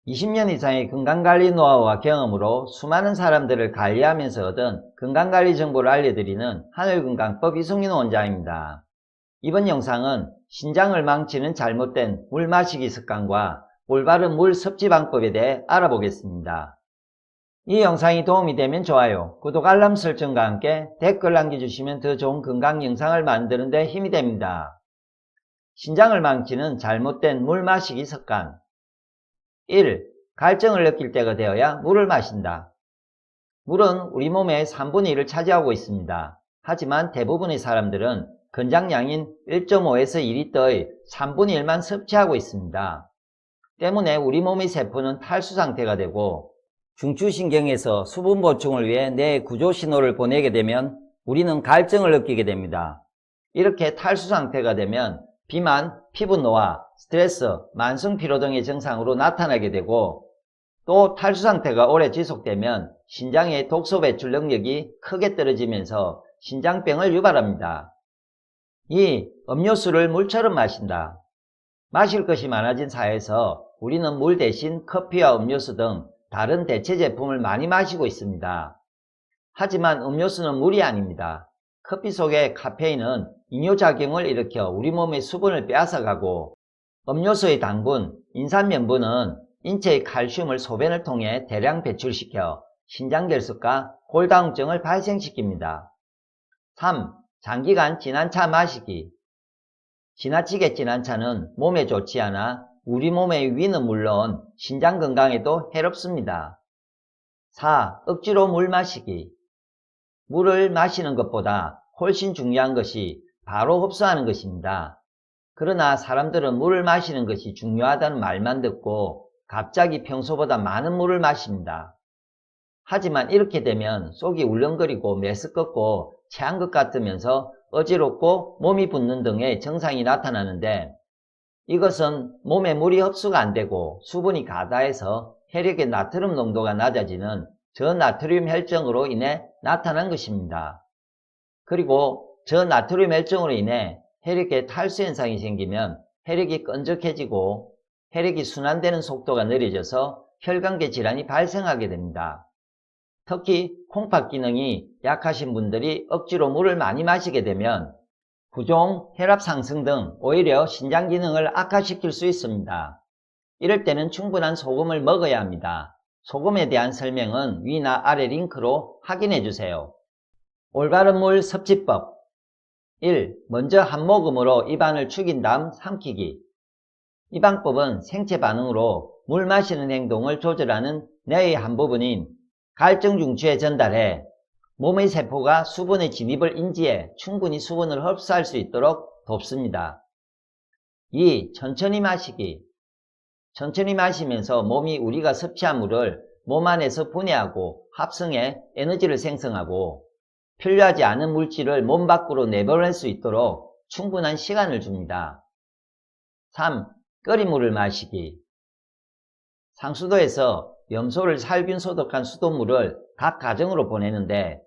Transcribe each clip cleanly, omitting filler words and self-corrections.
20년 이상의 건강관리 노하우와 경험으로 수많은 사람들을 관리하면서 얻은 건강관리 정보를 알려드리는 하늘건강법 이승윤 원장입니다. 이번 영상은 신장을 망치는 잘못된 물 마시기 습관과 올바른 물 섭취 방법에 대해 알아보겠습니다. 이 영상이 도움이 되면 좋아요, 구독, 알람 설정과 함께 댓글 남겨주시면 더 좋은 건강 영상을 만드는 데 힘이 됩니다. 신장을 망치는 잘못된 물 마시기 습관. 1. 갈증을 느낄 때가 되어야 물을 마신다. 물은 우리 몸의 3분의 1을 차지하고 있습니다. 하지만 대부분의 사람들은 권장량인 1.5에서 2리터의 3분의 1만 섭취하고 있습니다. 때문에 우리 몸의 세포는 탈수 상태가 되고 중추신경에서 수분 보충을 위해 뇌에 구조 신호를 보내게 되면 우리는 갈증을 느끼게 됩니다. 이렇게 탈수 상태가 되면 비만, 피부노화, 스트레스, 만성피로 등의 증상으로 나타나게 되고, 또 탈수 상태가 오래 지속되면 신장의 독소 배출 능력이 크게 떨어지면서 신장병을 유발합니다. 2. 음료수를 물처럼 마신다. 마실 것이 많아진 사회에서 우리는 물 대신 커피와 음료수 등 다른 대체 제품을 많이 마시고 있습니다. 하지만 음료수는 물이 아닙니다. 커피 속의 카페인은 이뇨작용을 일으켜 우리 몸의 수분을 빼앗아가고, 음료수의 당분, 인산면분은 인체의 칼슘을 소변을 통해 대량 배출시켜 신장결석과 골다공증을 발생시킵니다. 3. 장기간 진한 차 마시기. 지나치게 진한 차는 몸에 좋지 않아 우리 몸의 위는 물론 신장 건강에도 해롭습니다. 4. 억지로 물 마시기. 물을 마시는 것보다 훨씬 중요한 것이 바로 흡수하는 것입니다. 그러나 사람들은 물을 마시는 것이 중요하다는 말만 듣고 갑자기 평소보다 많은 물을 마십니다. 하지만 이렇게 되면 속이 울렁거리고 메스껍고 체한 것 같으면서 어지럽고 몸이 붓는 등의 증상이 나타나는데, 이것은 몸에 물이 흡수가 안 되고 수분이 가다해서 혈액의 나트륨 농도가 낮아지는 저나트륨 혈증으로 인해 나타난 것입니다. 그리고 저나트륨 혈증으로 인해 혈액에 탈수 현상이 생기면 혈액이 끈적해지고 혈액이 순환되는 속도가 느려져서 혈관계 질환이 발생하게 됩니다. 특히 콩팥 기능이 약하신 분들이 억지로 물을 많이 마시게 되면 부종, 혈압 상승 등 오히려 신장 기능을 악화시킬 수 있습니다. 이럴 때는 충분한 소금을 먹어야 합니다. 소금에 대한 설명은 위나 아래 링크로 확인해 주세요. 올바른 물 섭취법. 1. 먼저 한 모금으로 입안을 축인 다음 삼키기. 이 방법은 생체 반응으로 물 마시는 행동을 조절하는 뇌의 한 부분인 갈증 중추에 전달해 몸의 세포가 수분의 진입을 인지해 충분히 수분을 흡수할 수 있도록 돕습니다. 2. 천천히 마시기. 천천히 마시면서 몸이 우리가 섭취한 물을 몸 안에서 분해하고 합성해 에너지를 생성하고 필요하지 않은 물질을 몸 밖으로 내보낼 수 있도록 충분한 시간을 줍니다. 3. 끓인 물을 마시기. 상수도에서 염소를 살균 소독한 수돗물을 각 가정으로 보내는데,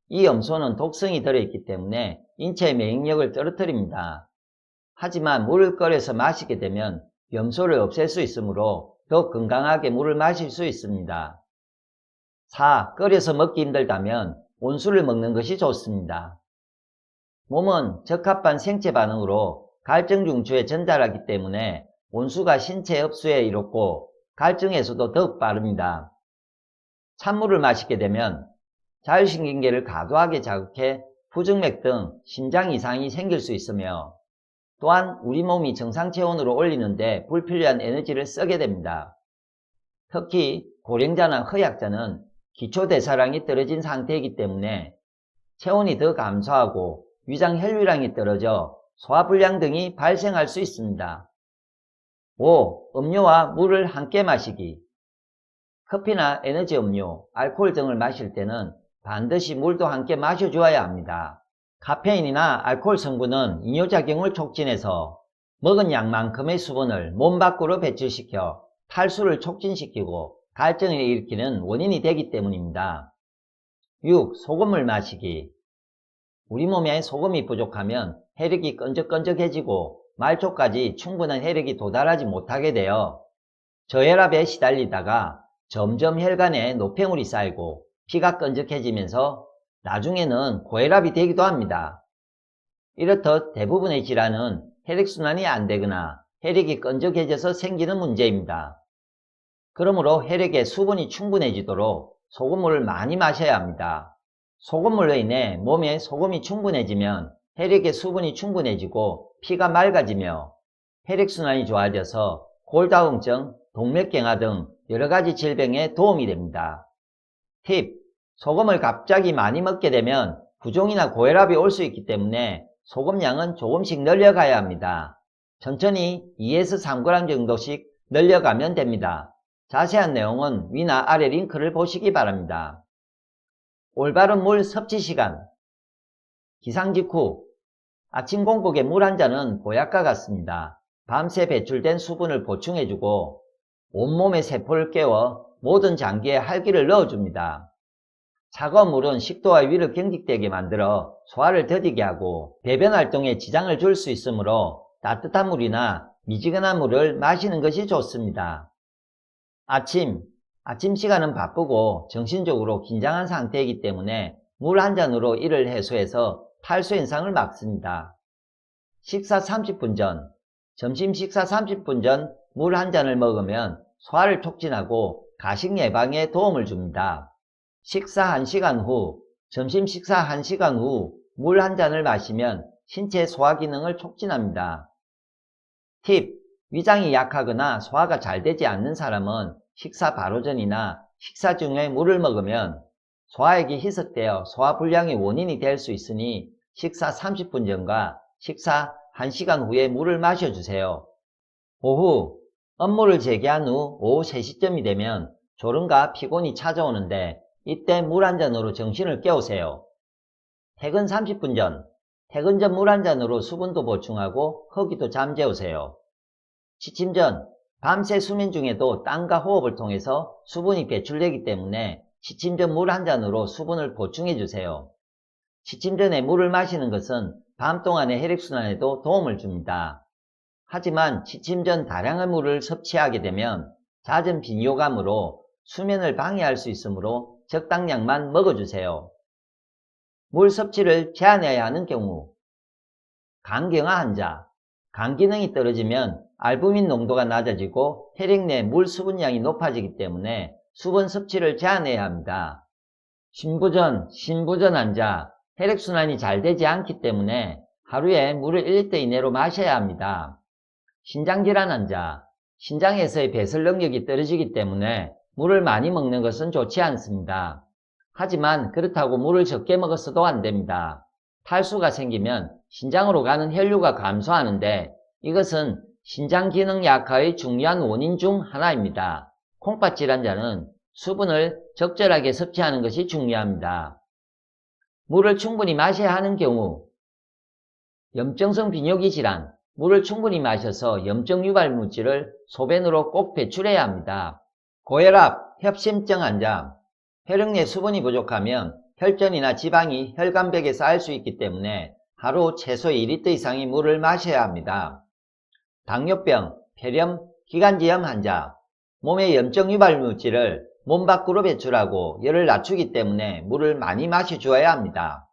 이 염소는 독성이 들어있기 때문에 인체의免疫力을 떨어뜨립니다. 하지만 물을 끓여서 마시게 되면 염소를 없앨 수 있으므로 더 건강하게 물을 마실 수 있습니다. 4. 끓여서 먹기 힘들다면 온수를 먹는 것이 좋습니다. 몸은 적합한 생체 반응으로 갈증 중추에 전달하기 때문에 온수가 신체 흡수에 이롭고 갈증에서도 더욱 빠릅니다. 찬물을 마시게 되면 자율신경계를 과도하게 자극해 부정맥 등 심장 이상이 생길 수 있으며, 또한 우리 몸이 정상 체온으로 올리는데 불필요한 에너지를 쓰게 됩니다. 특히 고령자나 허약자는 기초대사량이 떨어진 상태이기 때문에 체온이 더 감소하고 위장 혈류량이 떨어져 소화불량 등이 발생할 수 있습니다. 5. 음료와 물을 함께 마시기. 커피나 에너지 음료, 알코올 등을 마실 때는 반드시 물도 함께 마셔주어야 합니다. 카페인이나 알코올 성분은 이뇨작용을 촉진해서 먹은 양만큼의 수분을 몸 밖으로 배출시켜 탈수를 촉진시키고 갈증을 일으키는 원인이 되기 때문입니다. 6. 소금을 마시기. 우리 몸에 소금이 부족하면 혈액이 끈적끈적해지고 말초까지 충분한 혈액이 도달하지 못하게 되어 저혈압에 시달리다가 점점 혈관에 노폐물이 쌓이고 피가 끈적해지면서 나중에는 고혈압이 되기도 합니다. 이렇듯 대부분의 질환은 혈액순환이 안 되거나 혈액이 끈적해져서 생기는 문제입니다. 그러므로 혈액에 수분이 충분해지도록 소금물을 많이 마셔야 합니다. 소금물로 인해 몸에 소금이 충분해지면 혈액에 수분이 충분해지고 피가 맑아지며 혈액순환이 좋아져서 골다공증, 동맥경화 등 여러가지 질병에 도움이 됩니다. 팁! 소금을 갑자기 많이 먹게 되면 부종이나 고혈압이 올 수 있기 때문에 소금량은 조금씩 늘려가야 합니다. 천천히 2에서 3g 정도씩 늘려가면 됩니다. 자세한 내용은 위나 아래 링크를 보시기 바랍니다. 올바른 물 섭취 시간. 기상 직후 아침 공복에 물 한 잔은 보약과 같습니다. 밤새 배출된 수분을 보충해주고 온몸의 세포를 깨워 모든 장기에 활기를 넣어줍니다. 차가운 물은 식도와 위를 경직되게 만들어 소화를 더디게 하고 배변 활동에 지장을 줄 수 있으므로 따뜻한 물이나 미지근한 물을 마시는 것이 좋습니다. 아침 시간은 바쁘고 정신적으로 긴장한 상태이기 때문에 물 한 잔으로 이를 해소해서 탈수 현상을 막습니다. 식사 30분 전, 점심 식사 30분 전 물 한 잔을 먹으면 소화를 촉진하고 가식 예방에 도움을 줍니다. 식사 1시간 후, 점심 식사 1시간 후 물 한 잔을 마시면 신체 소화 기능을 촉진합니다. 팁! 위장이 약하거나 소화가 잘 되지 않는 사람은 식사 바로 전이나 식사 중에 물을 먹으면 소화액이 희석되어 소화 불량의 원인이 될 수 있으니 식사 30분 전과 식사 1시간 후에 물을 마셔주세요. 오후 업무를 재개한 후 오후 3시쯤이 되면 졸음과 피곤이 찾아오는데 이때 물 한 잔으로 정신을 깨우세요. 퇴근 30분 전, 퇴근 전 물 한 잔으로 수분도 보충하고 허기도 잠재우세요. 취침 전, 밤새 수면 중에도 땀과 호흡을 통해서 수분이 배출되기 때문에 취침 전 물 한 잔으로 수분을 보충해주세요. 취침 전에 물을 마시는 것은 밤 동안의 혈액순환에도 도움을 줍니다. 하지만 취침 전 다량의 물을 섭취하게 되면 잦은 비뇨감으로 수면을 방해할 수 있으므로 적당량만 먹어주세요. 물 섭취를 제한해야 하는 경우 간경화 환자, 간 기능이 떨어지면 알부민 농도가 낮아지고 혈액 내 물 수분량이 높아지기 때문에 수분 섭취를 제한해야 합니다. 신부전 환자, 혈액순환이 잘 되지 않기 때문에 하루에 물을 1리터 이내로 마셔야 합니다. 신장질환 환자, 신장에서의 배설 능력이 떨어지기 때문에 물을 많이 먹는 것은 좋지 않습니다. 하지만 그렇다고 물을 적게 먹었어도 안됩니다. 탈수가 생기면 신장으로 가는 혈류가 감소하는데 이것은 신장 기능 약화의 중요한 원인 중 하나입니다. 콩팥 질환자는 수분을 적절하게 섭취하는 것이 중요합니다. 물을 충분히 마셔야 하는 경우 염증성 비뇨기 질환, 물을 충분히 마셔서 염증 유발 물질을 소변으로 꼭 배출해야 합니다. 고혈압, 협심증 환자, 혈액 내 수분이 부족하면 혈전이나 지방이 혈관벽에 쌓일 수 있기 때문에 하루 최소 2리터 이상의 물을 마셔야 합니다. 당뇨병, 폐렴, 기관지염 환자, 몸의 염증 유발 물질을 몸 밖으로 배출하고 열을 낮추기 때문에 물을 많이 마셔주어야 합니다.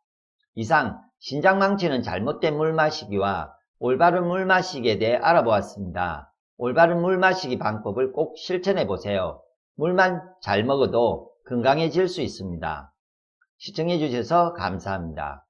이상 신장 망치는 잘못된 물 마시기와 올바른 물 마시기에 대해 알아보았습니다. 올바른 물 마시기 방법을 꼭 실천해 보세요. 물만 잘 먹어도 건강해질 수 있습니다. 시청해 주셔서 감사합니다.